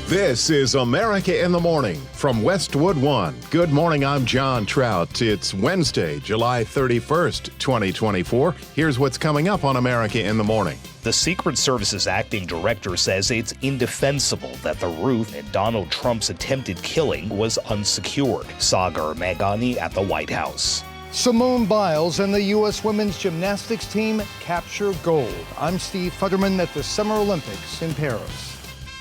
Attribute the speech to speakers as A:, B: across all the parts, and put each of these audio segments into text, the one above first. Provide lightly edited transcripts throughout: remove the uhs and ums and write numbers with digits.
A: This is America in the Morning from Westwood One. Good morning, I'm John Trout. It's Wednesday, July 31st, 2024. Here's what's coming up on America in the Morning.
B: The Secret Service's acting director says it's indefensible that the roof in Donald Trump's attempted killing was unsecured. Sagar Meghani at the White House.
C: Simone Biles and the U.S. women's gymnastics team capture gold. I'm Steve Futterman at the Summer Olympics in Paris.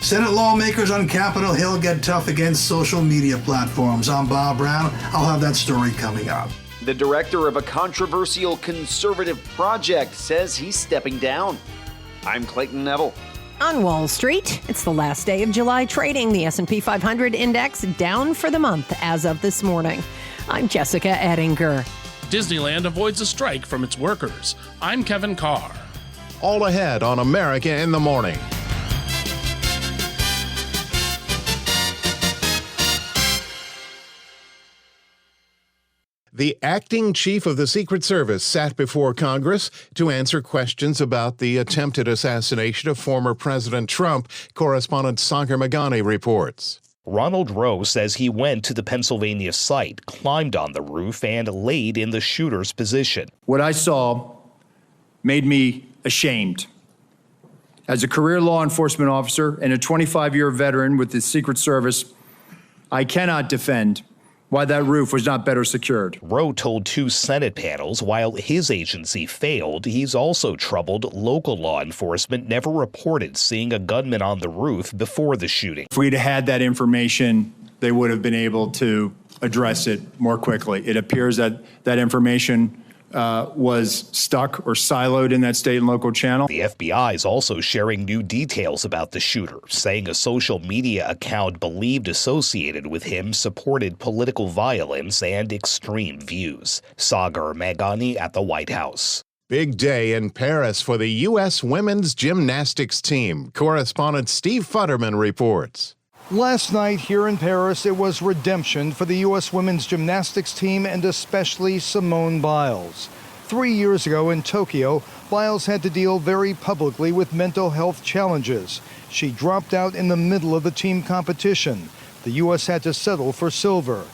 D: Senate lawmakers on Capitol Hill get tough against social media platforms. I'm Bob Brown. I'll have that story coming up.
E: The director of a controversial conservative project says he's stepping down. I'm Clayton Neville.
F: On Wall Street, it's the last day of July trading. The S&P 500 index down for the month as of this morning. I'm Jessica Ettinger.
G: Disneyland avoids a strike from its workers. I'm Kevin Carr.
A: All ahead on America in the Morning. The acting chief of the Secret Service sat before Congress to answer questions about the attempted assassination of former President Trump. Correspondent Sagar Meghani reports.
B: Ronald Rowe says he went to the Pennsylvania site, climbed on the roof, and laid in the shooter's position.
H: What I saw made me ashamed. As a career law enforcement officer and a 25-year veteran with the Secret Service, I cannot defend why that roof was not better secured.
B: Rowe told two Senate panels while his agency failed, he's also troubled local law enforcement never reported seeing a gunman on the roof before the shooting.
H: If we'd had that information, they would have been able to address it more quickly. It appears that that information was stuck or siloed in that state and local channel.
B: The FBI is also sharing new details about the shooter, saying a social media account believed associated with him supported political violence and extreme views. Sagar Meghani at the White House.
A: Big day in Paris for the U.S. women's gymnastics team. Correspondent Steve Futterman reports.
C: Last night here in Paris, it was redemption for the U.S. women's gymnastics team and especially Simone Biles. 3 years ago in Tokyo, Biles had to deal very publicly with mental health challenges. She dropped out in the middle of the team competition. The U.S. had to settle for silver.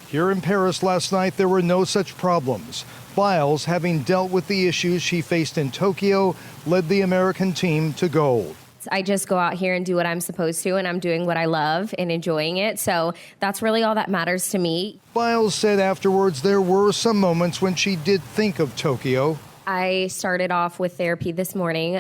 C: Here in Paris last night, there were no such problems. Biles, having dealt with the issues she faced in Tokyo, led the American team to gold.
I: I just go out here and do what I'm supposed to, and I'm doing what I love and enjoying it. So that's really all that matters to me.
C: Biles said afterwards there were some moments when she did think of Tokyo.
I: I started off with therapy this morning,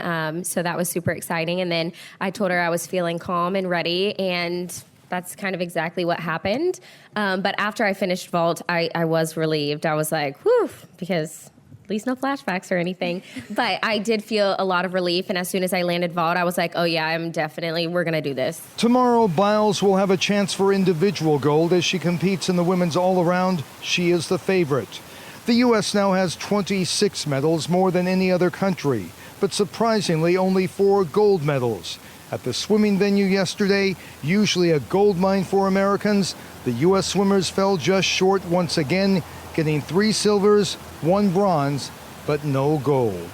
I: so that was super exciting. And then I told her I was feeling calm and ready, and that's kind of exactly what happened. But after I finished vault, I was relieved. I was like, whew, because at least no flashbacks or anything. But I did feel a lot of relief, and as soon as I landed vault, I was like, oh yeah, we're gonna do this.
C: Tomorrow, Biles will have a chance for individual gold as she competes in the women's all-around. She is the favorite. The U.S. now has 26 medals, more than any other country, but surprisingly only 4 gold medals. At the swimming venue yesterday, usually a gold mine for Americans, the U.S. swimmers fell just short once again, getting 3 silvers, 1 bronze, but no gold.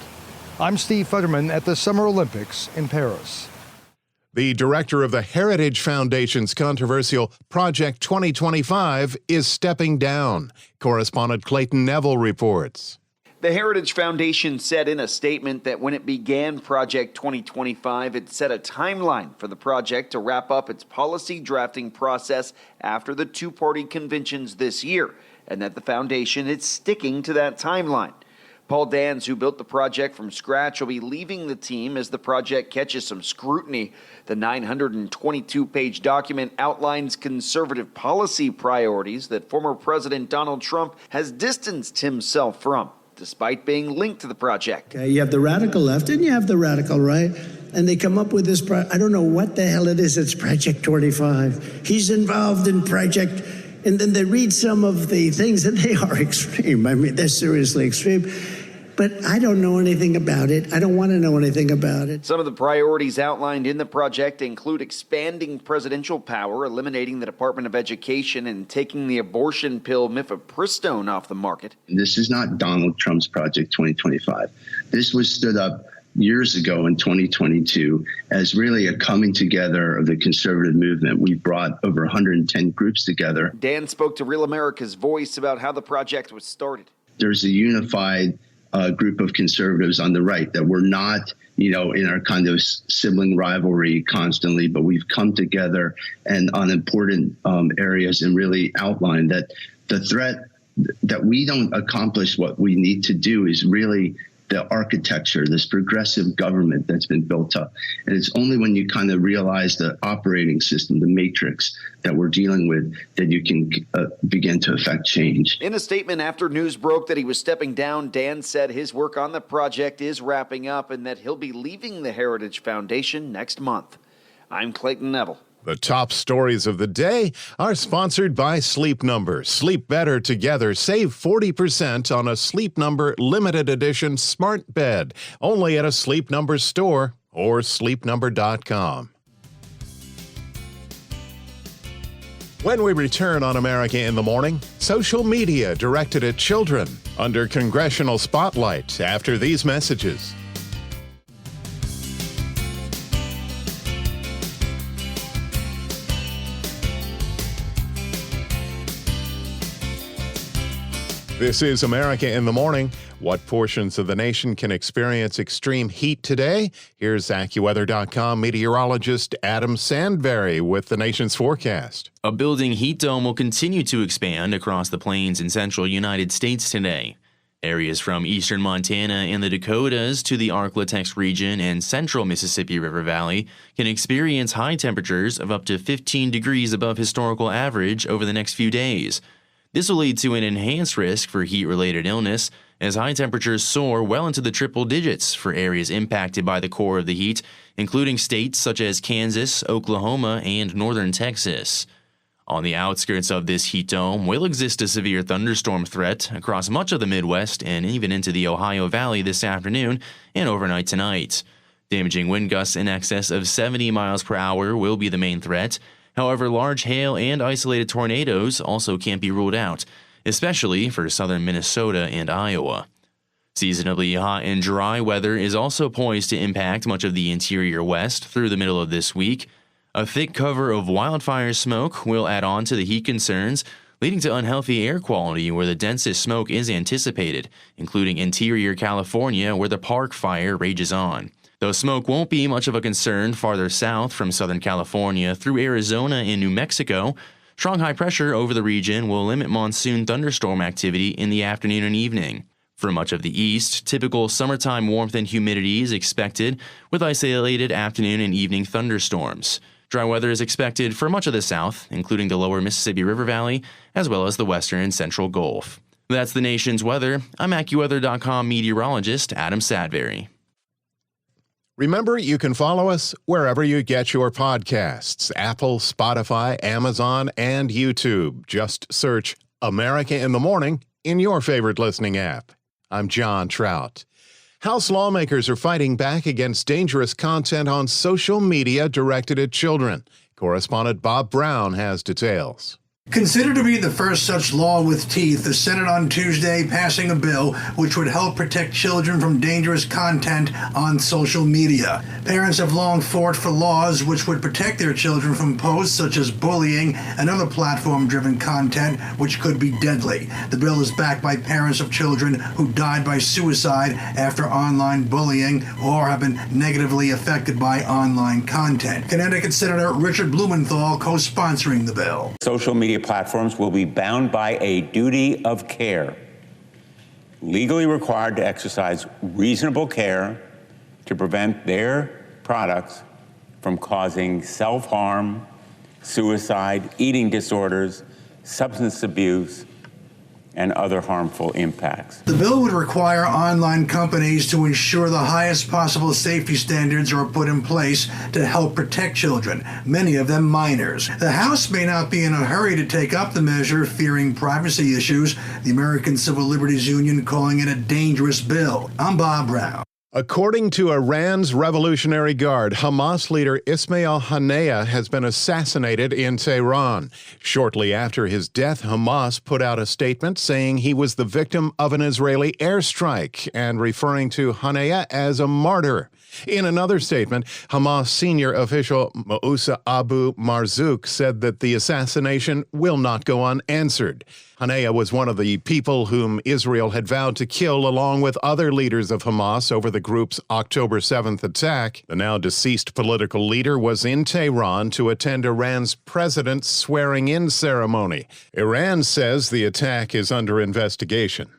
C: I'm Steve Futterman at the Summer Olympics in Paris.
A: The director of the Heritage Foundation's controversial Project 2025 is stepping down. Correspondent Clayton Neville reports.
E: The Heritage Foundation said in a statement that when it began Project 2025, it set a timeline for the project to wrap up its policy drafting process after the two-party conventions this year, and that the foundation is sticking to that timeline. Paul Dans, who built the project from scratch, will be leaving the team as the project catches some scrutiny. The 922-page document outlines conservative policy priorities that former President Donald Trump has distanced himself from, despite being linked to the project.
J: You have the radical left and you have the radical right, and they come up with this, I don't know what the hell it is, it's Project 25. He's involved in Project, and then they read some of the things and they are extreme. I mean, they're seriously extreme. But I don't know anything about it. I don't want to know anything about it.
E: Some of the priorities outlined in the project include expanding presidential power, eliminating the Department of Education, and taking the abortion pill mifepristone off the market.
K: This is not Donald Trump's Project 2025. This was stood up years ago in 2022 as really a coming together of the conservative movement. We brought over 110 groups together.
E: Dan spoke to Real America's Voice about how the project was started.
K: There's a unified group of conservatives on the right that we're not, in our kind of sibling rivalry constantly, but we've come together and on important areas and really outlined that the threat that we don't accomplish what we need to do is really the architecture, this progressive government that's been built up. And it's only when you kind of realize the operating system, the matrix that we're dealing with, that you can begin to affect change.
E: In a statement after news broke that he was stepping down, Dan said his work on the project is wrapping up and that he'll be leaving the Heritage Foundation next month. I'm Clayton Neville.
A: The top stories of the day are sponsored by Sleep Number. Sleep better together. Save 40% on a Sleep Number limited edition smart bed. Only at a Sleep Number store or sleepnumber.com. When we return on America in the Morning, social media directed at children under congressional spotlight after these messages. This is America in the Morning. What portions of the nation can experience extreme heat today? Here's AccuWeather.com meteorologist Adam Sandberry with the nation's forecast.
L: A building heat dome will continue to expand across the plains in central United States today. Areas from eastern Montana and the Dakotas to the Ark-La-Tex region and central Mississippi River Valley can experience high temperatures of up to 15 degrees above historical average over the next few days. This will lead to an enhanced risk for heat-related illness as high temperatures soar well into the triple digits for areas impacted by the core of the heat, including states such as Kansas, Oklahoma, and northern Texas. On the outskirts of this heat dome will exist a severe thunderstorm threat across much of the Midwest and even into the Ohio Valley this afternoon and overnight tonight. Damaging wind gusts in excess of 70 miles per hour will be the main threat. However, large hail and isolated tornadoes also can't be ruled out, especially for southern Minnesota and Iowa. Seasonably hot and dry weather is also poised to impact much of the interior west through the middle of this week. A thick cover of wildfire smoke will add on to the heat concerns, leading to unhealthy air quality where the densest smoke is anticipated, including interior California where the Park Fire rages on. Though smoke won't be much of a concern farther south from Southern California through Arizona and New Mexico, strong high pressure over the region will limit monsoon thunderstorm activity in the afternoon and evening. For much of the east, typical summertime warmth and humidity is expected with isolated afternoon and evening thunderstorms. Dry weather is expected for much of the south, including the lower Mississippi River Valley, as well as the western and central Gulf. That's the nation's weather. I'm AccuWeather.com meteorologist Adam Sandberry.
A: Remember, you can follow us wherever you get your podcasts: Apple, Spotify, Amazon, and YouTube. Just search America in the Morning in your favorite listening app. I'm John Trout. House lawmakers are fighting back against dangerous content on social media directed at children. Correspondent Bob Brown has details.
D: Considered to be the first such law with teeth, the Senate on Tuesday passing a bill which would help protect children from dangerous content on social media. Parents have long fought for laws which would protect their children from posts such as bullying and other platform-driven content which could be deadly. The bill is backed by parents of children who died by suicide after online bullying or have been negatively affected by online content. Connecticut Senator Richard Blumenthal co-sponsoring the bill.
M: Social media platforms will be bound by a duty of care, legally required to exercise reasonable care to prevent their products from causing self-harm, suicide, eating disorders, substance abuse, and other harmful impacts.
D: The bill would require online companies to ensure the highest possible safety standards are put in place to help protect children, many of them minors. The House may not be in a hurry to take up the measure, fearing privacy issues. The American Civil Liberties Union calling it a dangerous bill. I'm Bob Brown.
A: According to Iran's Revolutionary Guard, Hamas leader Ismail Haniyeh has been assassinated in Tehran. Shortly after his death, Hamas put out a statement saying he was the victim of an Israeli airstrike and referring to Haniyeh as a martyr. In another statement, Hamas senior official Moussa Abu Marzouk said that the assassination will not go unanswered. Haniyeh was one of the people whom Israel had vowed to kill along with other leaders of Hamas over the group's October 7th attack. The now deceased political leader was in Tehran to attend Iran's president's swearing-in ceremony. Iran says the attack is under investigation.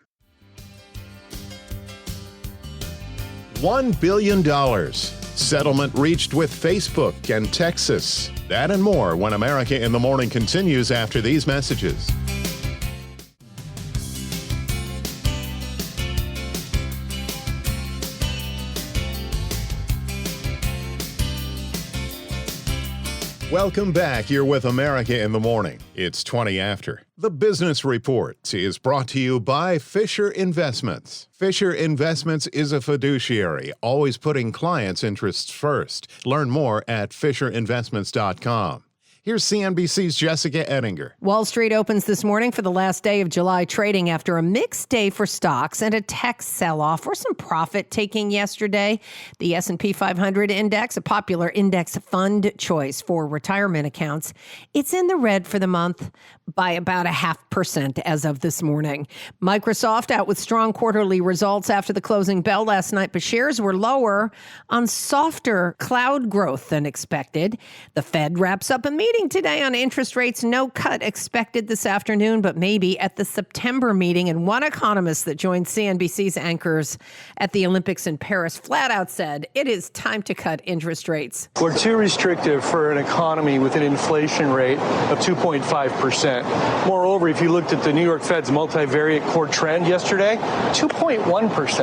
A: $1 billion. Settlement reached with Facebook and Texas. That and more when America in the Morning continues after these messages. Welcome back. You're with America in the Morning. It's 20 after. The Business Report is brought to you by Fisher Investments. Fisher Investments is a fiduciary, always putting clients' interests first. Learn more at FisherInvestments.com. Here's CNBC's Jessica Ettinger.
F: Wall Street opens this morning for the last day of July trading after a mixed day for stocks and a tech sell-off or some profit-taking yesterday. The S&P 500 index, a popular index fund choice for retirement accounts, it's in the red for the month by about 0.5% as of this morning. Microsoft out with strong quarterly results after the closing bell last night, but shares were lower on softer cloud growth than expected. The Fed wraps up a meeting today on interest rates. No cut expected this afternoon, but maybe at the September meeting. And one economist that joined CNBC's anchors at the Olympics in Paris flat out said it is time to cut interest rates.
N: We're too restrictive for an economy with an inflation rate of 2.5%. Moreover, if you looked at the New York Fed's multivariate core trend yesterday, 2.1%.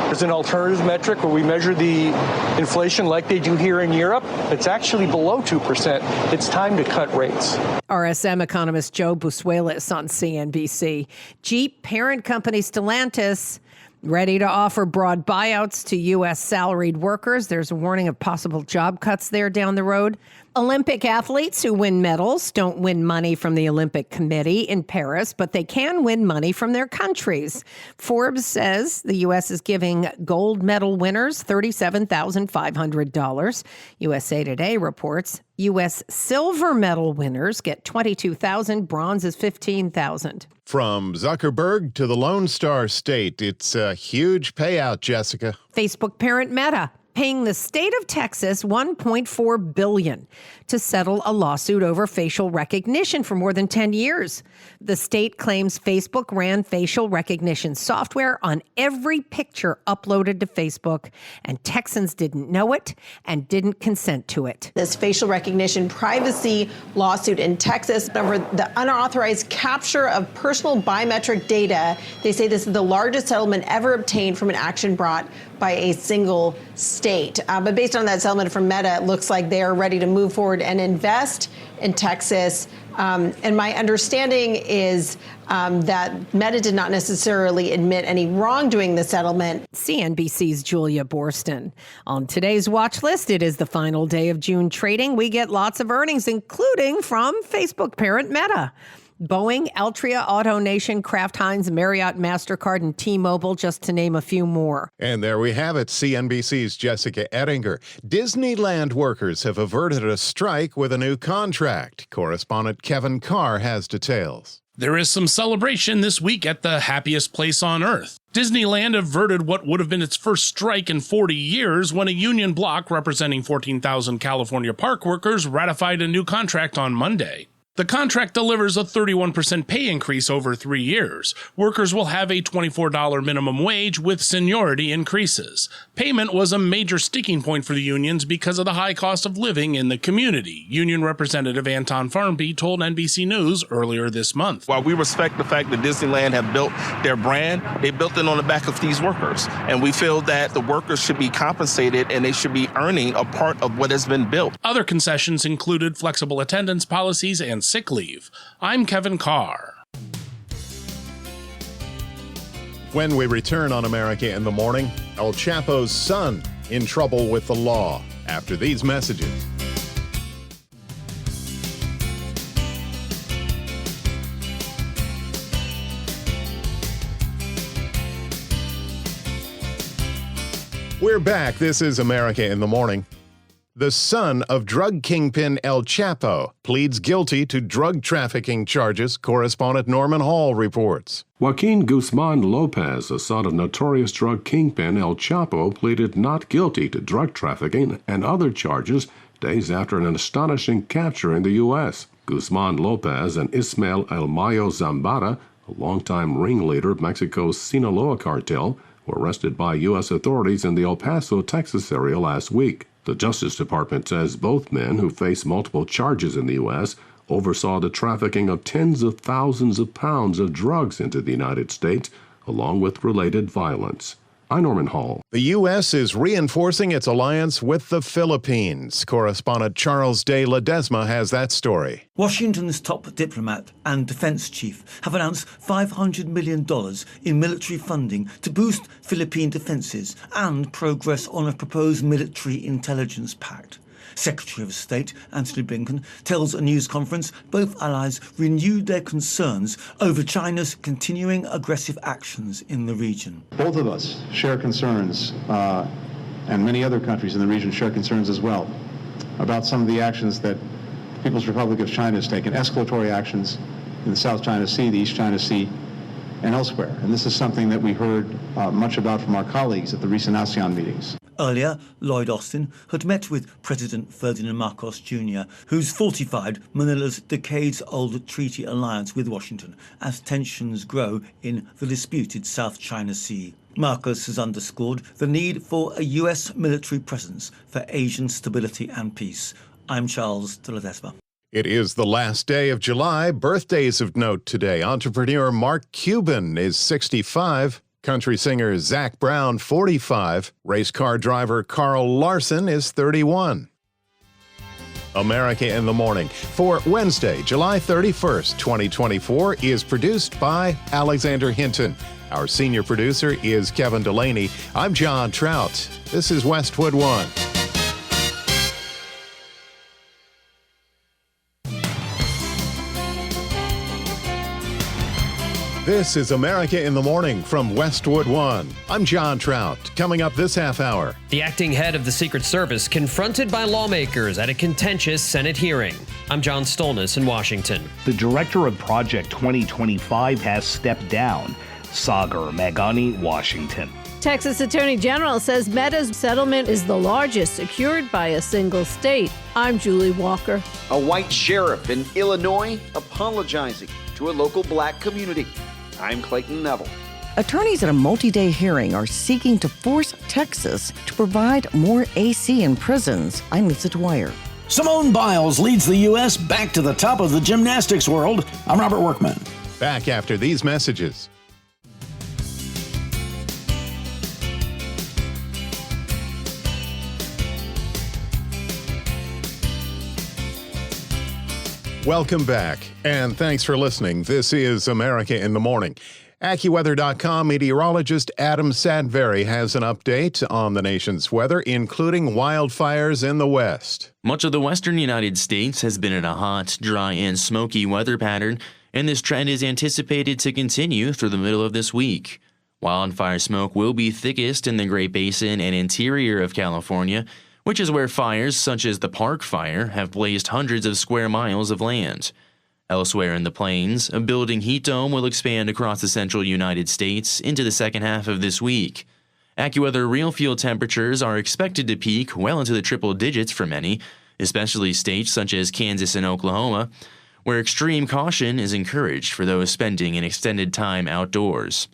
N: There's an alternative metric where we measure the inflation like they do here in Europe. It's actually below 2%. It's time to cut rates.
F: RSM economist Joe Busuelis on CNBC. Jeep parent company Stellantis ready to offer broad buyouts to U.S. salaried workers. There's a warning of possible job cuts there down the road. Olympic athletes who win medals don't win money from the Olympic Committee in Paris, but they can win money from their countries. Forbes says the U.S. is giving gold medal winners $37,500. USA Today reports U.S. silver medal winners get $22,000, bronze is $15,000.
A: From Zuckerberg to the Lone Star State, it's a huge payout, Jessica.
F: Facebook parent Meta paying the state of Texas $1.4 billion to settle a lawsuit over facial recognition for more than 10 years. The state claims Facebook ran facial recognition software on every picture uploaded to Facebook, and Texans didn't know it and didn't consent to it.
O: This facial recognition privacy lawsuit in Texas over the unauthorized capture of personal biometric data. They say this is the largest settlement ever obtained from an action brought by a single state. But based on that settlement from Meta, it looks like they are ready to move forward and invest in Texas. And my understanding is that Meta did not necessarily admit any wrongdoing in the settlement.
F: CNBC's Julia Borston. On today's watch list, it is the final day of June trading. We get lots of earnings, including from Facebook parent Meta. Boeing, Altria, AutoNation, Kraft Heinz, Marriott, MasterCard, and T-Mobile, just to name a few more.
A: And there we have it, CNBC's Jessica Ettinger. Disneyland workers have averted a strike with a new contract. Correspondent Kevin Carr has details.
G: There is some celebration this week at the happiest place on earth. Disneyland averted what would have been its first strike in 40 years when a union bloc representing 14,000 California park workers ratified a new contract on Monday. The contract delivers a 31% pay increase over 3 years. Workers will have a $24 minimum wage with seniority increases. Payment was a major sticking point for the unions because of the high cost of living in the community, Union Representative Anton Farnby told NBC News earlier this month.
P: While we respect the fact that Disneyland have built their brand, they built it on the back of these workers. And we feel that the workers should be compensated and they should be earning a part of what has been built.
G: Other concessions included flexible attendance policies and sick leave. I'm Kevin Carr.
A: When we return on America in the Morning, El Chapo's son in trouble with the law after these messages. We're back. This is America in the Morning. The son of drug kingpin El Chapo pleads guilty to drug trafficking charges, correspondent Norman Hall reports.
Q: Joaquin Guzman Lopez, the son of notorious drug kingpin El Chapo, pleaded not guilty to drug trafficking and other charges days after an astonishing capture in the U.S. Guzman Lopez and Ismail Zambada, a longtime ringleader of Mexico's Sinaloa cartel, were arrested by U.S. authorities in the El Paso, Texas area last week. The Justice Department says both men, who face multiple charges in the U.S., oversaw the trafficking of tens of thousands of pounds of drugs into the United States, along with related violence. I'm Norman Hall.
A: The U.S. is reinforcing its alliance with the Philippines. Correspondent Charles de Ledesma has that story.
R: Washington's top diplomat and defense chief have announced $500 million in military funding to boost Philippine defenses and progress on a proposed military intelligence pact. Secretary of State Antony Blinken tells a news conference both allies renewed their concerns over China's continuing aggressive actions in the region.
S: Both of us share concerns, and many other countries in the region share concerns as well, about some of the actions that the People's Republic of China has taken, escalatory actions in the South China Sea, the East China Sea, and elsewhere. And this is something that we heard much about from our colleagues at the recent ASEAN meetings.
R: Earlier, Lloyd Austin had met with President Ferdinand Marcos Jr., who's fortified Manila's decades-old treaty alliance with Washington as tensions grow in the disputed South China Sea. Marcos has underscored the need for a U.S. military presence for Asian stability and peace. I'm Charles de Ledesma.
A: It is the last day of July. Birthdays of note today. Entrepreneur Mark Cuban is 65. Country singer Zach Brown, 45. Race car driver Carl Larson is 31. America in the Morning for Wednesday, July 31st, 2024 is produced by Alexander Hinton. Our senior producer is Kevin Delaney. I'm John Trout. This is Westwood One. This is America in the Morning from Westwood One. I'm John Trout. Coming up this half hour.
T: The acting head of the Secret Service confronted by lawmakers at a contentious Senate hearing. I'm John Stolnis in Washington.
B: The director of Project 2025 has stepped down. Sagar Meghani, Washington.
U: Texas Attorney General says Meta's settlement is the largest secured by a single state. I'm Julie Walker.
E: A white sheriff in Illinois apologizing to a local black community. I'm Clayton Neville.
V: Attorneys at a multi-day hearing are seeking to force Texas to provide more AC in prisons. I'm Lisa Dwyer.
W: Simone Biles leads the U.S. back to the top of the gymnastics world. I'm Robert Workman.
A: Back after these messages. Welcome back, and thanks for listening. This is America in the Morning. AccuWeather.com meteorologist Adam Sadveri has an update on the nation's weather, including wildfires in the west.
L: Much of the western United States has been in a hot, dry, and smoky weather pattern, and this trend is anticipated to continue through the middle of this week. Wildfire smoke will be thickest in the Great Basin and interior of California, which is where fires such as the Park Fire have blazed hundreds of square miles of land. Elsewhere in the plains, a building heat dome will expand across the central United States into the second half of this week. AccuWeather real field temperatures are expected to peak well into the triple digits for many, especially states such as Kansas and Oklahoma, where extreme caution is encouraged for those spending an extended time outdoors.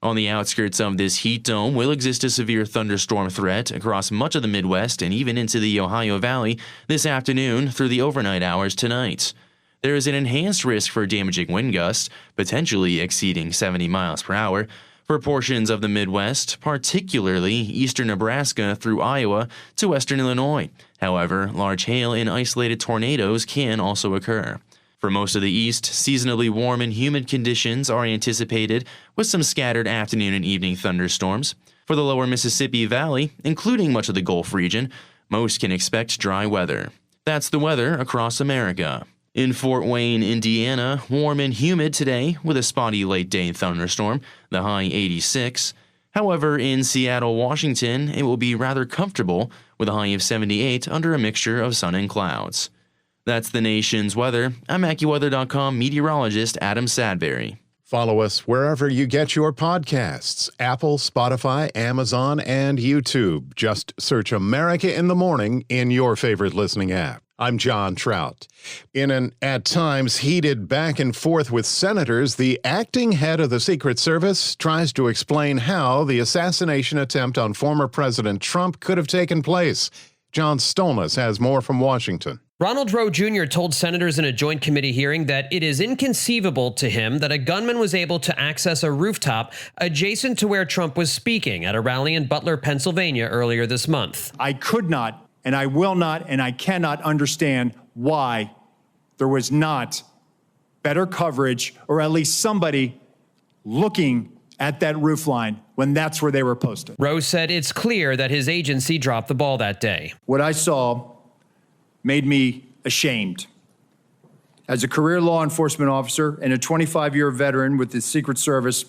L: On the outskirts of this heat dome will exist a severe thunderstorm threat across much of the Midwest and even into the Ohio Valley this afternoon through the overnight hours tonight. There is an enhanced risk for damaging wind gusts, potentially exceeding 70 miles per hour, for portions of the Midwest, particularly eastern Nebraska through Iowa to western Illinois. However, large hail and isolated tornadoes can also occur. For most of the east, seasonably warm and humid conditions are anticipated, with some scattered afternoon and evening thunderstorms. For the lower Mississippi Valley, including much of the Gulf region, most can expect dry weather. That's the weather across America. In Fort Wayne, Indiana, warm and humid today with a spotty late-day thunderstorm, the high 86. However, in Seattle, Washington, it will be rather comfortable with a high of 78 under a mixture of sun and clouds. That's the nation's weather. I'm AccuWeather.com meteorologist Adam Sadberry.
A: Follow us wherever you get your podcasts, Apple, Spotify, Amazon, and YouTube. Just search America in the Morning in your favorite listening app. I'm John Trout. In an, at times, heated back and forth with senators, the acting head of the Secret Service tries to explain how the assassination attempt on former President Trump could have taken place. John Stolnis has more from Washington.
T: Ronald Roe Jr. told senators in a joint committee hearing that it is inconceivable to him that a gunman was able to access a rooftop adjacent to where Trump was speaking at a rally in Butler, Pennsylvania earlier this month.
C: I could not, and I will not, and I cannot understand why there was not better coverage, or at least somebody looking at that roof line when that's where they were posted.
T: Roe said it's clear that his agency dropped the ball that day.
C: What I saw made me ashamed. As a career law enforcement officer and a 25-year veteran with the Secret Service,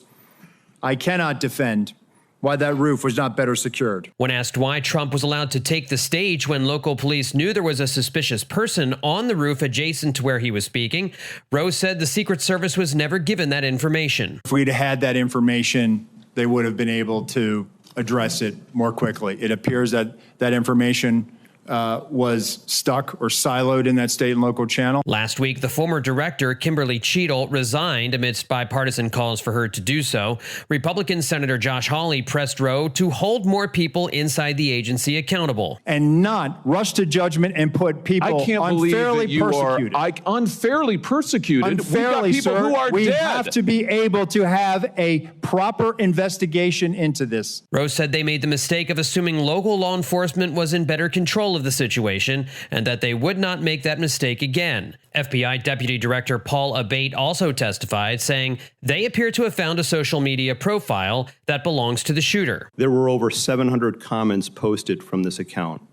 C: I cannot defend why that roof was not better secured.
T: When asked why Trump was allowed to take the stage when local police knew there was a suspicious person on the roof adjacent to where he was speaking, Roe said the Secret Service was never given that information.
C: If we'd had that information, they would have been able to address it more quickly. It appears that that information was stuck or siloed in that state and local channel.
T: Last week, the former director, Kimberly Cheadle, resigned amidst bipartisan calls for her to do so. Republican Senator Josh Hawley pressed Roe to hold more people inside the agency accountable.
C: And not rush to judgment and put people unfairly persecuted.
H: Unfairly persecuted?
C: Unfairly,
H: We've got people who are
C: we
H: dead.
C: have to be able to have a proper investigation into this.
T: Roe said they made the mistake of assuming local law enforcement was in better control of the situation and that they would not make that mistake again. FBI Deputy Director Paul Abate also testified, saying they appear to have found a social media profile that belongs to the shooter.
I: There were over 700 comments posted from this account.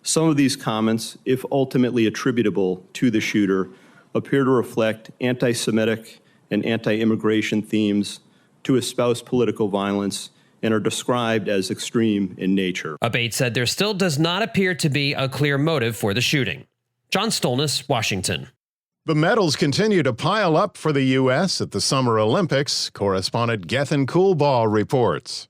I: Some of these comments, if ultimately attributable to the shooter, appear to reflect anti-Semitic and anti-immigration themes, to espouse political violence, and are described as extreme in nature.
T: Abate said there still does not appear to be a clear motive for the shooting. John Stolnis, Washington.
A: The medals continue to pile up for the U.S. at the Summer Olympics. Correspondent Gethin Coolball reports.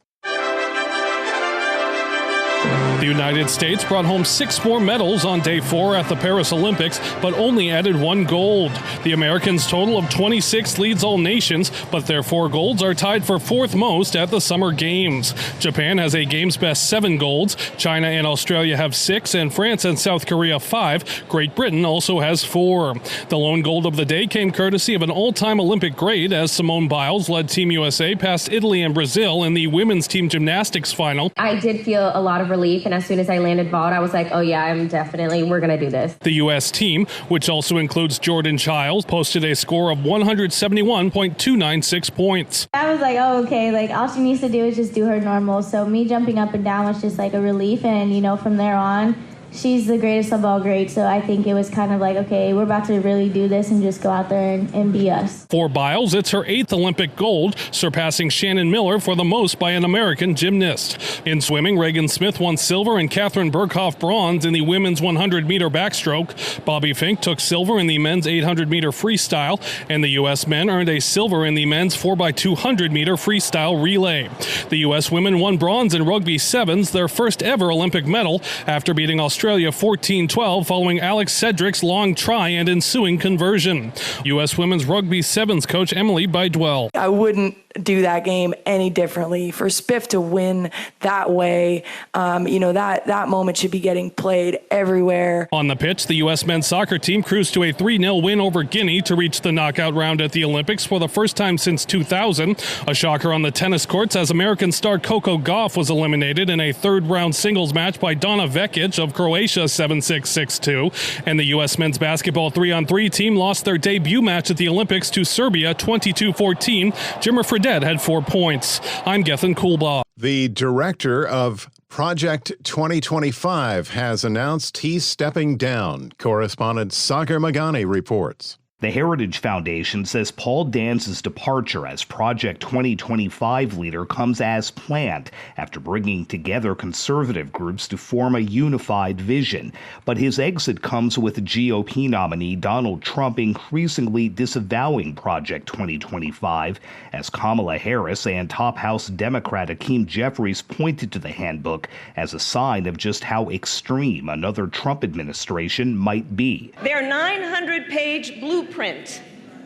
G: The United States brought home 6 more medals on day 4 at the Paris Olympics, but only added 1 gold. The Americans' total of 26 leads all nations, but their 4 golds are tied for 4th most at the Summer Games. Japan has a games best 7 golds. China and Australia have 6, and France and South Korea 5. Great Britain also has 4. The lone gold of the day came courtesy of an all-time Olympic great as Simone Biles led Team USA past Italy and Brazil in the women's team gymnastics final.
X: I did feel a lot of relief, and as soon as I landed vault, I was like, oh yeah, we're going to do this.
G: The U.S. team, which also includes Jordan Chiles, posted a score of 171.296 points.
Y: I was like, oh, okay, like all she needs to do is just do her normal. So me jumping up and down was just like a relief, and from there on, she's the greatest of all greats, so I think it was kind of like, okay, we're about to really do this and just go out there and be us.
G: For Biles, it's her 8th Olympic gold, surpassing Shannon Miller for the most by an American gymnast. In swimming, Regan Smith won silver and Catherine Berghoff bronze in the women's 100-meter backstroke. Bobby Fink took silver in the men's 800-meter freestyle, and the U.S. men earned a silver in the men's 4x200-meter freestyle relay. The U.S. women won bronze in rugby sevens, their first ever Olympic medal, after beating Australia 14-12 following Alex Cedric's long try and ensuing conversion. U.S. women's rugby sevens coach Emily Bidwell.
Z: I wouldn't
D: do that game any differently. For Spiff to win that way, that moment should be getting played everywhere.
G: On the pitch, the U.S. men's soccer team cruised to a 3-0 win over Guinea to reach the knockout round at the Olympics for the first time since 2000. A shocker on the tennis courts as American star Coco Gauff was eliminated in a third-round singles match by Donna Vekic of Croatia 7-6, 6-2. And the U.S. men's basketball 3-on-3 team lost their debut match at the Olympics to Serbia 22-14. Jimmer Fredette had 4 points. I'm Gethin Coolbaugh.
A: The director of Project 2025 has announced he's stepping down. Correspondent Sagar Meghani reports.
B: The Heritage Foundation says Paul Danz's departure as Project 2025 leader comes as planned after bringing together conservative groups to form a unified vision. But his exit comes with GOP nominee Donald Trump increasingly disavowing Project 2025 as Kamala Harris and top House Democrat Hakeem Jeffries pointed to the handbook as a sign of just how extreme another Trump administration might be.
J: Their 900-page blueprint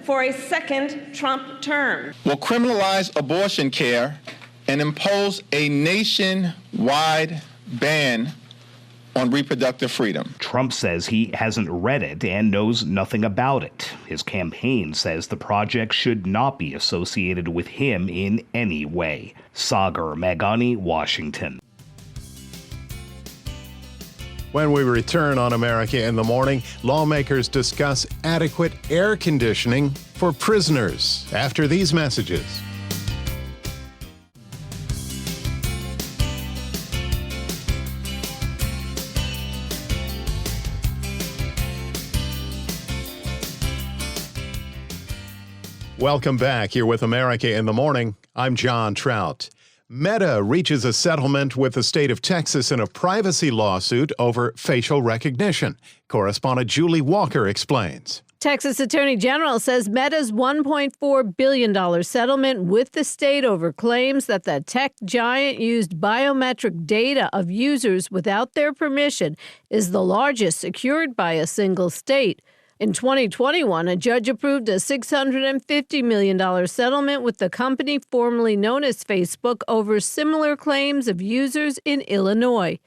J: for a second Trump term
K: will criminalize abortion care and impose a nationwide ban on reproductive freedom.
B: Trump says he hasn't read it and knows nothing about it. His campaign says the project should not be associated with him in any way. Sagar Meghani, Washington.
A: When we return on America in the Morning, lawmakers discuss adequate air conditioning for prisoners after these messages. Welcome back. Here with America in the Morning. I'm John Trout. Meta reaches a settlement with the state of Texas in a privacy lawsuit over facial recognition. Correspondent Julie Walker explains.
U: Texas Attorney General says Meta's $1.4 billion settlement with the state over claims that the tech giant used biometric data of users without their permission is the largest secured by a single state. In 2021, a judge approved a $650 million settlement with the company formerly known as Facebook over similar claims of users in Illinois.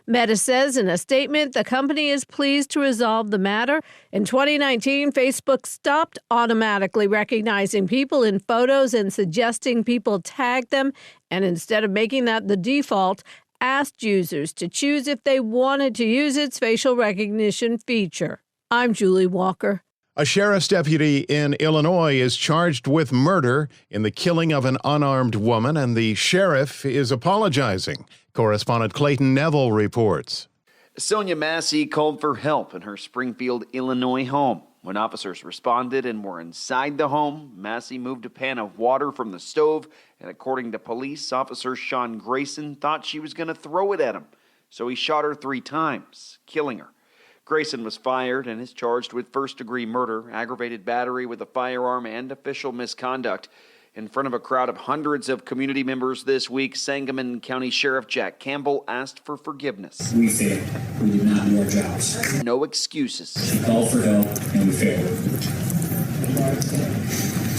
U: Meta says in a statement the company is pleased to resolve the matter. In 2019, Facebook stopped automatically recognizing people in photos and suggesting people tag them, and instead of making that the default, asked users to choose if they wanted to use its facial recognition feature. I'm Julie Walker.
A: A sheriff's deputy in Illinois is charged with murder in the killing of an unarmed woman, and the sheriff is apologizing. Correspondent Clayton Neville reports.
E: Sonia Massey called for help in her Springfield, Illinois home. When officers responded and were inside the home, Massey moved a pan of water from the stove, and according to police, Officer Sean Grayson thought she was going to throw it at him. So he shot her 3 times, killing her. Grayson was fired and is charged with first-degree murder, aggravated battery with a firearm, and official misconduct. In front of a crowd of hundreds of community members this week, Sangamon County Sheriff Jack Campbell asked for forgiveness.
M: We failed. We did not do our jobs.
E: No excuses.
M: She called for help, and we failed.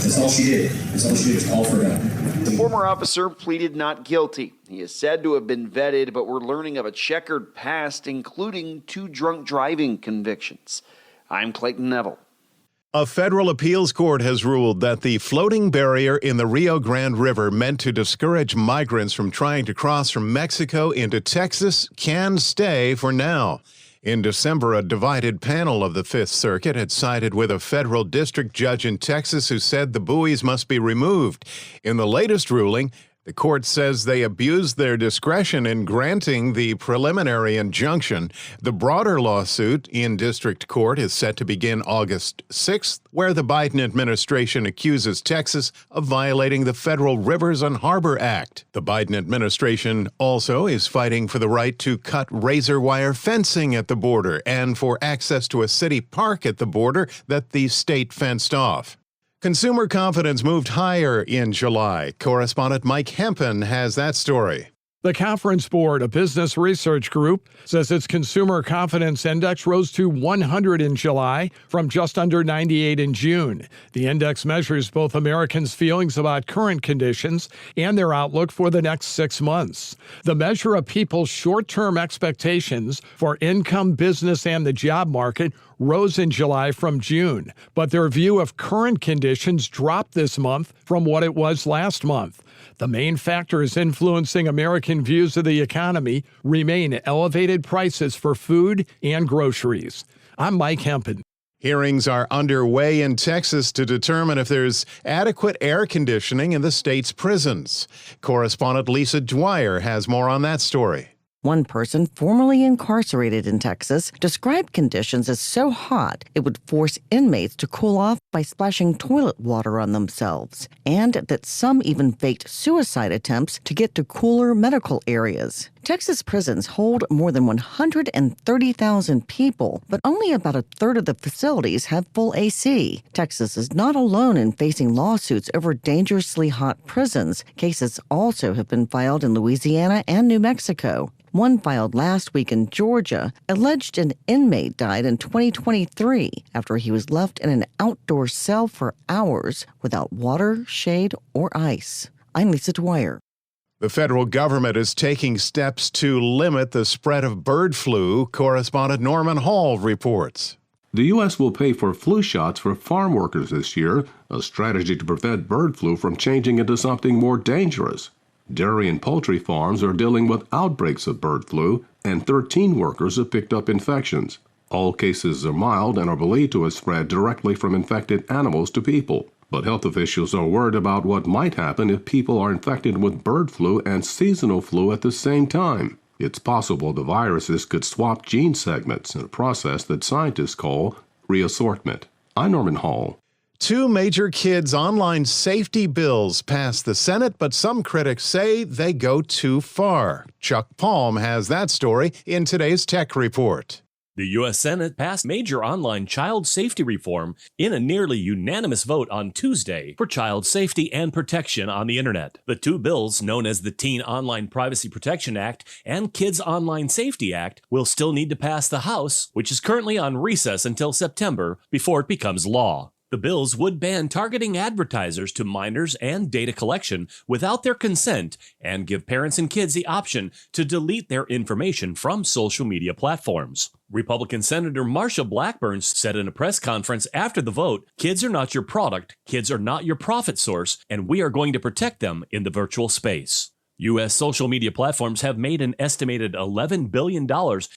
M: That's all she did. That's all she did was call for help.
E: The former officer pleaded not guilty. He is said to have been vetted, but we're learning of a checkered past, including 2 drunk driving convictions. I'm Clayton Neville.
A: A federal appeals court has ruled that the floating barrier in the Rio Grande River meant to discourage migrants from trying to cross from Mexico into Texas can stay for now. In December, a divided panel of the Fifth Circuit had sided with a federal district judge in Texas who said the buoys must be removed. In the latest ruling, the court says they abused their discretion in granting the preliminary injunction. The broader lawsuit in district court is set to begin August 6th, where the Biden administration accuses Texas of violating the Federal Rivers and Harbor Act. The Biden administration also is fighting for the right to cut razor wire fencing at the border and for access to a city park at the border that the state fenced off. Consumer confidence moved higher in July. Correspondent Mike Hempen has that story.
F: The Conference Board, a business research group, says its consumer confidence index rose to 100 in July from just under 98 in June. The index measures both Americans' feelings about current conditions and their outlook for the next 6 months. The measure of people's short-term expectations for income, business, and the job market rose in July from June, but their view of current conditions dropped this month from what it was last month. The main factors influencing American views of the economy remain elevated prices for food and groceries. I'm Mike Hempen.
A: Hearings are underway in Texas to determine if there's adequate air conditioning in the state's prisons. Correspondent Lisa Dwyer has more on that story.
V: One person formerly incarcerated in Texas described conditions as so hot it would force inmates to cool off by splashing toilet water on themselves, and that some even faked suicide attempts to get to cooler medical areas. Texas prisons hold more than 130,000 people, but only about a third of the facilities have full AC. Texas is not alone in facing lawsuits over dangerously hot prisons. Cases also have been filed in Louisiana and New Mexico. One filed last week in Georgia alleged an inmate died in 2023 after he was left in an outdoor cell for hours without water, shade, or ice. I'm Lisa Dwyer.
A: The federal government is taking steps to limit the spread of bird flu. Correspondent Norman Hall reports.
N: The U.S. will pay for flu shots for farm workers this year, a strategy to prevent bird flu from changing into something more dangerous. Dairy and poultry farms are dealing with outbreaks of bird flu, and 13 workers have picked up infections. All cases are mild and are believed to have spread directly from infected animals to people. But health officials are worried about what might happen if people are infected with bird flu and seasonal flu at the same time. It's possible the viruses could swap gene segments in a process that scientists call reassortment. I'm Norman Hall.
A: Two major kids' online safety bills passed the Senate, but some critics say they go too far. Chuck Palm has that story in today's Tech Report.
O: The U.S. Senate passed major online child safety reform in a nearly unanimous vote on Tuesday for child safety and protection on the Internet. The two bills, known as the Teen Online Privacy Protection Act and Kids Online Safety Act, will still need to pass the House, which is currently on recess until September, before it becomes law. The bills would ban targeting advertisers to minors and data collection without their consent and give parents and kids the option to delete their information from social media platforms. Republican Senator Marsha Blackburn said in a press conference after the vote, "Kids are not your product, kids are not your profit source, and we are going to protect them in the virtual space." U.S. social media platforms have made an estimated $11 billion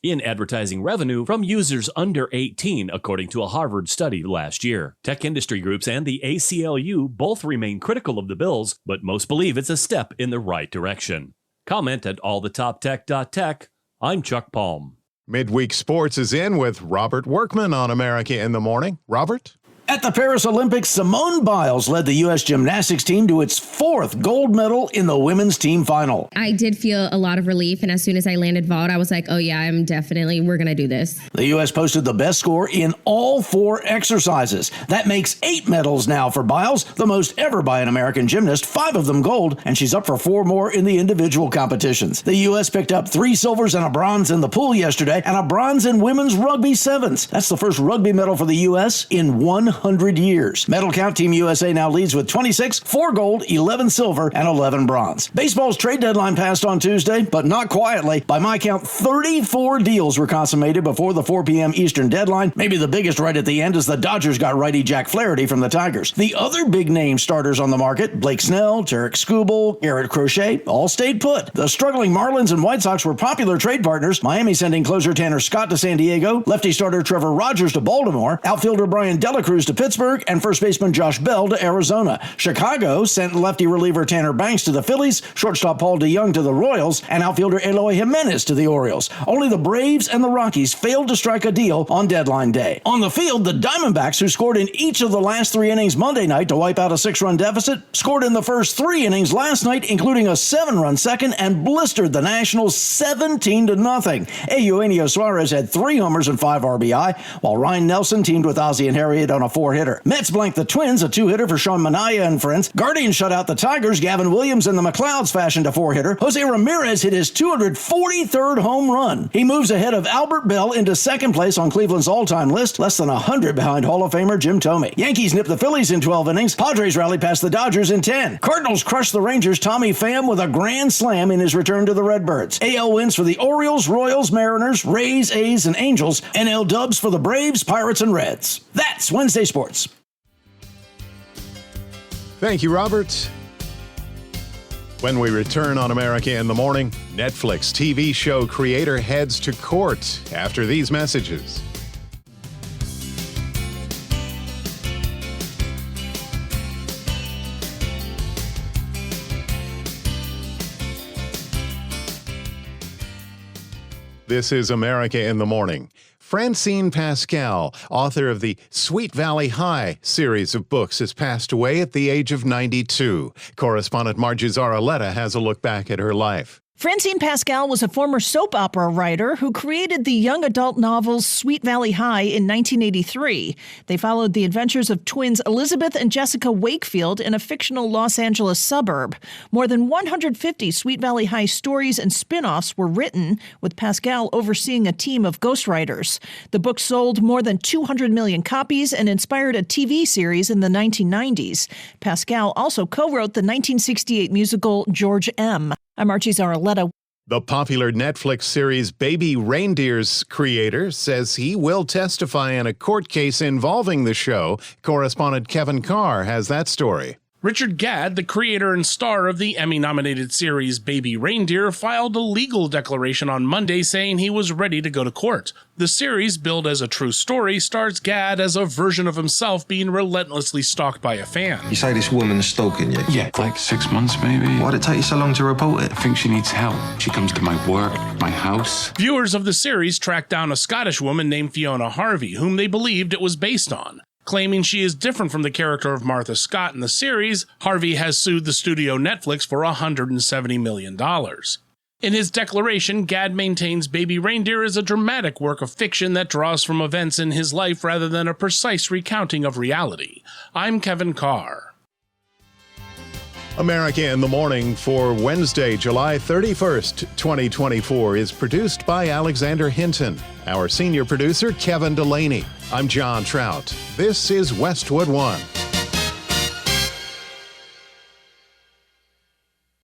O: in advertising revenue from users under 18, according to a Harvard study last year. Tech industry groups and the ACLU both remain critical of the bills, but most believe it's a step in the right direction. Comment at allthetoptech.tech. I'm Chuck Palm.
A: Midweek Sports is in with Robert Workman on America in the Morning. Robert?
W: At the Paris Olympics, Simone Biles led the U.S. gymnastics team to its fourth gold medal in the women's team final.
X: I did feel a lot of relief, and as soon as I landed vault, I was like, oh yeah, we're going to do this.
W: The U.S. posted the best score in all four exercises. That makes 8 medals now for Biles, the most ever by an American gymnast, 5 of them gold, and she's up for 4 more in the individual competitions. The U.S. picked up 3 silvers and a bronze in the pool yesterday, and a bronze in women's rugby sevens. That's the first rugby medal for the U.S. in 100 years. Medal count, Team USA now leads with 26, 4 gold, 11 silver, and 11 bronze. Baseball's trade deadline passed on Tuesday, but not quietly. By my count, 34 deals were consummated before the 4 p.m. Eastern deadline. Maybe the biggest right at the end is the Dodgers got righty Jack Flaherty from the Tigers. The other big-name starters on the market, Blake Snell, Tarek Skubal, Garrett Crochet, all stayed put. The struggling Marlins and White Sox were popular trade partners. Miami sending closer Tanner Scott to San Diego, lefty starter Trevor Rogers to Baltimore, outfielder Brian Delacruz to Pittsburgh, and first baseman Josh Bell to Arizona. Chicago sent lefty reliever Tanner Banks to the Phillies, shortstop Paul DeYoung to the Royals, and outfielder Eloy Jimenez to the Orioles. Only the Braves and the Rockies failed to strike a deal on deadline day. On the field, the Diamondbacks, who scored in each of the last 3 innings Monday night to wipe out a 6-run deficit, scored in the first 3 innings last night, including a 7-run second, and blistered the Nationals 17-0. Eugenio Suarez had 3 homers and 5 RBI, while Ryan Nelson teamed with Ozzie and Harriet on a 4-hitter. Mets blanked the Twins, a 2-hitter for Ismail Haniyeh and friends. Guardians shut out the Tigers. Gavin Williams and the McLeods fashioned a 4-hitter. Jose Ramirez hit his 243rd home run. He moves ahead of Albert Bell into second place on Cleveland's all-time list, less than 100 behind Hall of Famer Jim Thome. Yankees nipped the Phillies in 12 innings. Padres rallied past the Dodgers in 10. Cardinals crushed the Rangers' Tommy Pham with a grand slam in his return to the Redbirds. AL wins for the Orioles, Royals, Mariners, Rays, A's, and Angels. NL dubs for the Braves, Pirates, and Reds. That's Wednesday Sports.
A: Thank you, Robert. When we return on America in the Morning, Netflix TV show creator heads to court after these messages. This is America in the Morning. Francine Pascal, author of the Sweet Valley High series of books, has passed away at the age of 92. Correspondent Margie Zaraletta has a look back at her life.
L: Francine Pascal was a former soap opera writer who created the young adult novels Sweet Valley High in 1983. They followed the adventures of twins Elizabeth and Jessica Wakefield in a fictional Los Angeles suburb. More than 150 Sweet Valley High stories and spin-offs were written, with Pascal overseeing a team of ghostwriters. The book sold more than 200 million copies and inspired a TV series in the 1990s. Pascal also co-wrote the 1968 musical George M. I'm Archie Zaraletta.
A: The popular Netflix series Baby Reindeer's creator says he will testify in a court case involving the show. Correspondent Kevin Carr has that story.
G: Richard Gadd, the creator and star of the Emmy-nominated series Baby Reindeer, filed a legal declaration on Monday saying he was ready to go to court. The series, billed as a true story, stars Gadd as a version of himself being relentlessly stalked by a fan.
P: You say this woman's stalking you?
Q: Yeah, like 6 months maybe.
P: Why'd it take you so long to report it?
Q: I think she needs help. She comes to my work, my house.
G: Viewers of the series tracked down a Scottish woman named Fiona Harvey, whom they believed it was based on. Claiming she is different from the character of Martha Scott in the series, Harvey has sued the studio Netflix for $170 million. In his declaration, Gadd maintains Baby Reindeer is a dramatic work of fiction that draws from events in his life rather than a precise recounting of reality. I'm Kevin Carr.
A: America in the Morning for Wednesday, July 31st, 2024 is produced by Alexander Hinton. Our senior producer, Kevin Delaney. I'm John Trout. This is Westwood One.